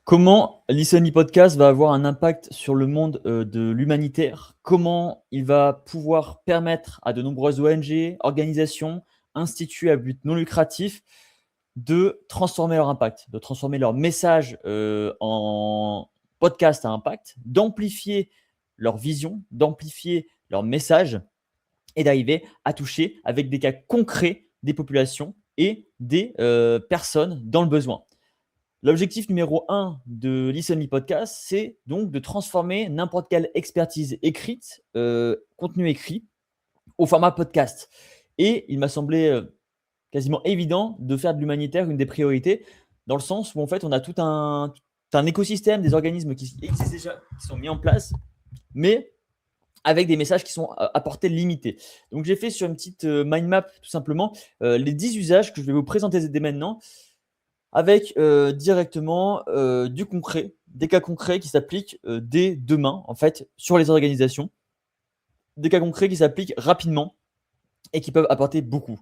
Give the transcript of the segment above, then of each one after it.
Comment Listen Podcast va avoir un impact sur le monde, de l'humanitaire? Comment il va pouvoir permettre à de nombreuses ONG, organisations, instituts à but non lucratif de transformer leur impact, de transformer leur message, en podcast à impact, d'amplifier leur vision, d'amplifier leur message et d'arriver à toucher avec des cas concrets des populations et des, personnes dans le besoin. L'objectif numéro un de Listen Me Podcast, c'est donc de transformer n'importe quelle expertise écrite, contenu écrit, au format podcast. Et il m'a semblé quasiment évident de faire de l'humanitaire une des priorités, dans le sens où en fait on a tout un écosystème, des organismes qui existent déjà, qui sont mis en place, mais avec des messages qui sont à portée limitée. Donc j'ai fait sur une petite mind map tout simplement les 10 usages que je vais vous présenter dès maintenant, avec directement du concret, des cas concrets qui s'appliquent dès demain, en fait, sur les organisations. Des cas concrets qui s'appliquent rapidement et qui peuvent apporter beaucoup.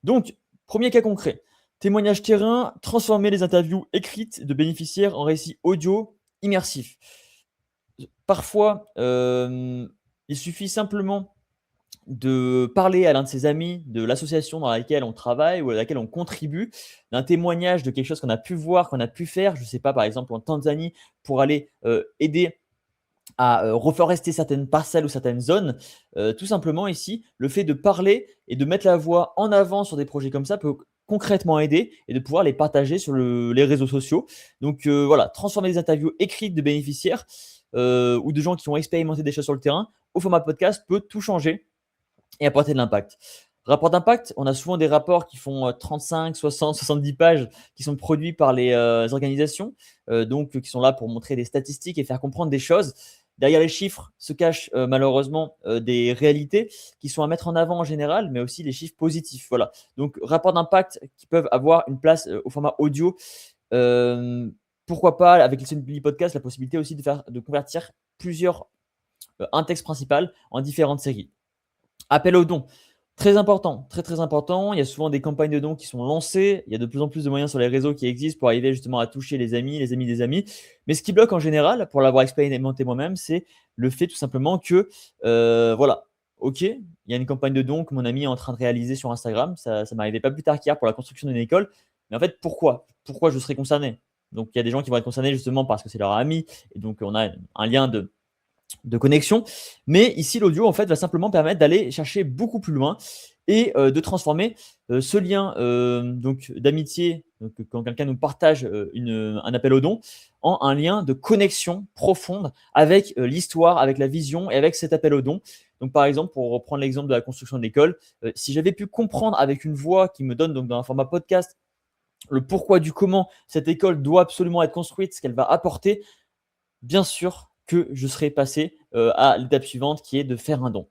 Donc, premier cas concret, témoignage terrain, transformer les interviews écrites de bénéficiaires en récits audio immersifs. Parfois, il suffit simplement de parler à l'un de ses amis de l'association dans laquelle on travaille ou à laquelle on contribue, d'un témoignage de quelque chose qu'on a pu voir, qu'on a pu faire, je ne sais pas, par exemple en Tanzanie, pour aller aider à reforester certaines parcelles ou certaines zones. Tout simplement ici, le fait de parler et de mettre la voix en avant sur des projets comme ça peut concrètement aider et de pouvoir les partager sur les réseaux sociaux. Donc voilà, transformer les interviews écrites de bénéficiaires ou de gens qui ont expérimenté des choses sur le terrain au format podcast peut tout changer et apporter de l'impact. Rapport d'impact, on a souvent des rapports qui font 35, 60, 70 pages qui sont produits par les organisations, donc qui sont là pour montrer des statistiques et faire comprendre des choses. Derrière les chiffres se cachent malheureusement des réalités qui sont à mettre en avant en général, mais aussi les chiffres positifs. Voilà. Donc, rapport d'impact qui peuvent avoir une place au format audio. Euh, Pourquoi pas, avec les Sunny Podcast, la possibilité aussi de convertir un texte principal en différentes séries. Appel aux dons. Très important, très très important. Il y a souvent des campagnes de dons qui sont lancées. Il y a de plus en plus de moyens sur les réseaux qui existent pour arriver justement à toucher les amis des amis. Mais ce qui bloque en général, pour l'avoir expérimenté moi-même, c'est le fait tout simplement que, voilà, ok, il y a une campagne de dons que mon ami est en train de réaliser sur Instagram. Ça m'arrivait pas plus tard qu'hier pour la construction d'une école. Mais en fait, pourquoi je serais concerné? Donc il y a des gens qui vont être concernés justement parce que c'est leur ami. Et donc on a un lien de connexion. Mais ici, l'audio, en fait, va simplement permettre d'aller chercher beaucoup plus loin et de transformer ce lien donc d'amitié, donc, quand quelqu'un nous partage un appel au don, en un lien de connexion profonde avec l'histoire, avec la vision et avec cet appel au don. Donc, par exemple, pour reprendre l'exemple de la construction de l'école, si j'avais pu comprendre avec une voix qui me donne donc dans un format podcast le pourquoi du comment cette école doit absolument être construite, ce qu'elle va apporter, bien sûr que je serais passé à l'étape suivante qui est de faire un don.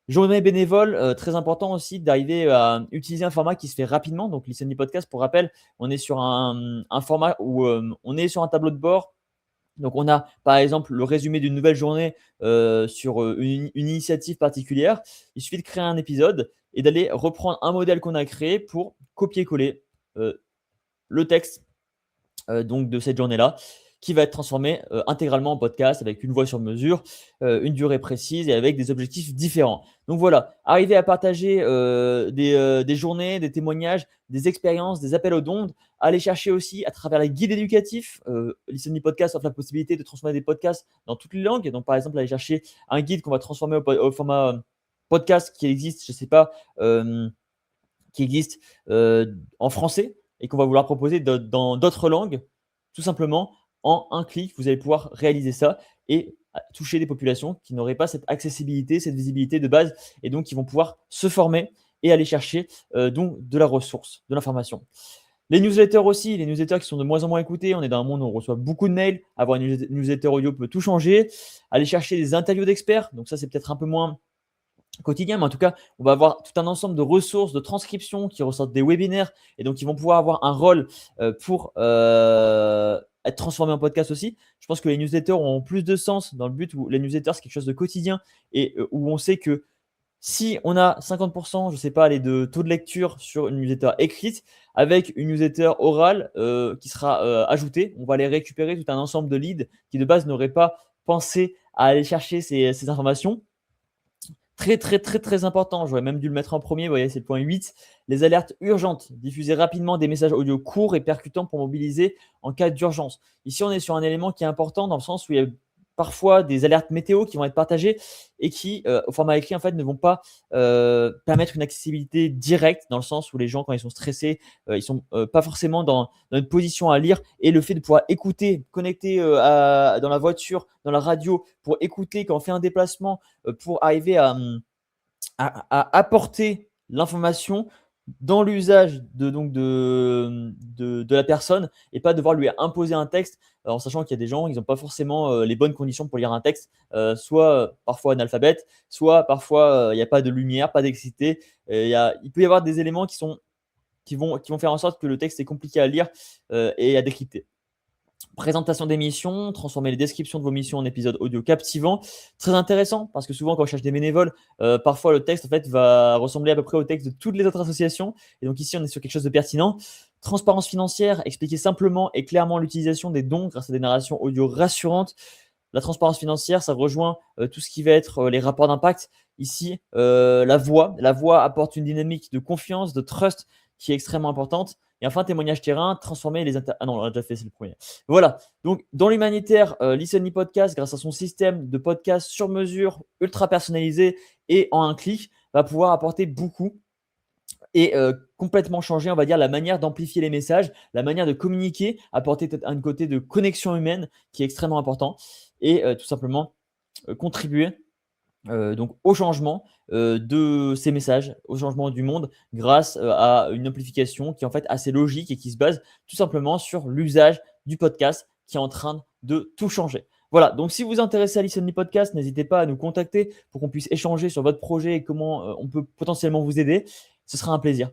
Journée bénévole, très important aussi d'arriver à utiliser un format qui se fait rapidement. Donc, Listen Me Podcast, pour rappel, on est sur un format où on est sur un tableau de bord. Donc, on a par exemple le résumé d'une nouvelle journée sur une initiative particulière. Il suffit de créer un épisode et d'aller reprendre un modèle qu'on a créé pour copier-coller le texte donc de cette journée-là, qui va être transformée intégralement en podcast avec une voix sur mesure, une durée précise et avec des objectifs différents. Donc voilà, arriver à partager des journées, des témoignages, des expériences, des appels aux dons, aller chercher aussi à travers les guides éducatifs. Listen Me Podcast offre la possibilité de transformer des podcasts dans toutes les langues. Donc par exemple, aller chercher un guide qu'on va transformer au format podcast qui existe, je ne sais pas, qui existe en français et qu'on va vouloir proposer dans d'autres langues, tout simplement, en un clic, vous allez pouvoir réaliser ça et toucher des populations qui n'auraient pas cette accessibilité, cette visibilité de base, et donc qui vont pouvoir se former et aller chercher donc de la ressource, de l'information. Les newsletters aussi, les newsletters qui sont de moins en moins écoutés. On est dans un monde où on reçoit beaucoup de mails. Avoir une newsletter audio peut tout changer. Aller chercher des interviews d'experts. Donc ça, c'est peut-être un peu moins quotidien, mais en tout cas, on va avoir tout un ensemble de ressources, de transcriptions qui ressortent des webinaires et donc ils vont pouvoir avoir un rôle pour être transformés en podcast aussi. Je pense que les newsletters ont plus de sens dans le but où les newsletters, c'est quelque chose de quotidien et où on sait que Si on a 50%, je ne sais pas, allez, de taux de lecture sur une newsletter écrite, avec une newsletter orale qui sera ajoutée, on va aller récupérer tout un ensemble de leads qui de base n'auraient pas pensé à aller chercher ces informations. Très, très, très, très important. J'aurais même dû le mettre en premier. Vous voyez, c'est le point 8. Les alertes urgentes. Diffuser rapidement des messages audio courts et percutants pour mobiliser en cas d'urgence. Ici, on est sur un élément qui est important dans le sens où il y a parfois des alertes météo qui vont être partagées et qui, au format écrit, en fait, ne vont pas permettre une accessibilité directe dans le sens où les gens, quand ils sont stressés, ils ne sont pas forcément dans une position à lire. Et le fait de pouvoir écouter, connecter dans la voiture, dans la radio, pour écouter quand on fait un déplacement, pour arriver à apporter l'information dans l'usage de la personne et pas devoir lui imposer un texte, en sachant qu'il y a des gens, ils n'ont pas forcément les bonnes conditions pour lire un texte, soit parfois analphabète, soit parfois il n'y a pas de lumière, pas d'électricité. Il peut y avoir des éléments qui vont faire en sorte que le texte est compliqué à lire et à décrypter. Présentation des missions, transformer les descriptions de vos missions en épisodes audio captivants. Très intéressant parce que souvent, quand on cherche des bénévoles, parfois le texte en fait, va ressembler à peu près au texte de toutes les autres associations. Et donc ici, on est sur quelque chose de pertinent. Transparence financière, expliquer simplement et clairement l'utilisation des dons grâce à des narrations audio rassurantes. La transparence financière, ça rejoint tout ce qui va être les rapports d'impact. Ici, la voix. La voix apporte une dynamique de confiance, de trust qui est extrêmement importante. Et enfin, témoignage terrain, transformer les Ah non, on l'a déjà fait, c'est le premier. Voilà. Donc, dans l'humanitaire, Listen Podcast, grâce à son système de podcast sur mesure, ultra personnalisé et en un clic, va pouvoir apporter beaucoup et complètement changer, on va dire, la manière d'amplifier les messages, la manière de communiquer, apporter peut-être un côté de connexion humaine qui est extrêmement important et tout simplement contribuer donc au changement de ces messages, au changement du monde grâce à une amplification qui est en fait assez logique et qui se base tout simplement sur l'usage du podcast qui est en train de tout changer. Voilà, donc si vous vous intéressez à Listen Me Podcast, n'hésitez pas à nous contacter pour qu'on puisse échanger sur votre projet et comment on peut potentiellement vous aider. Ce sera un plaisir.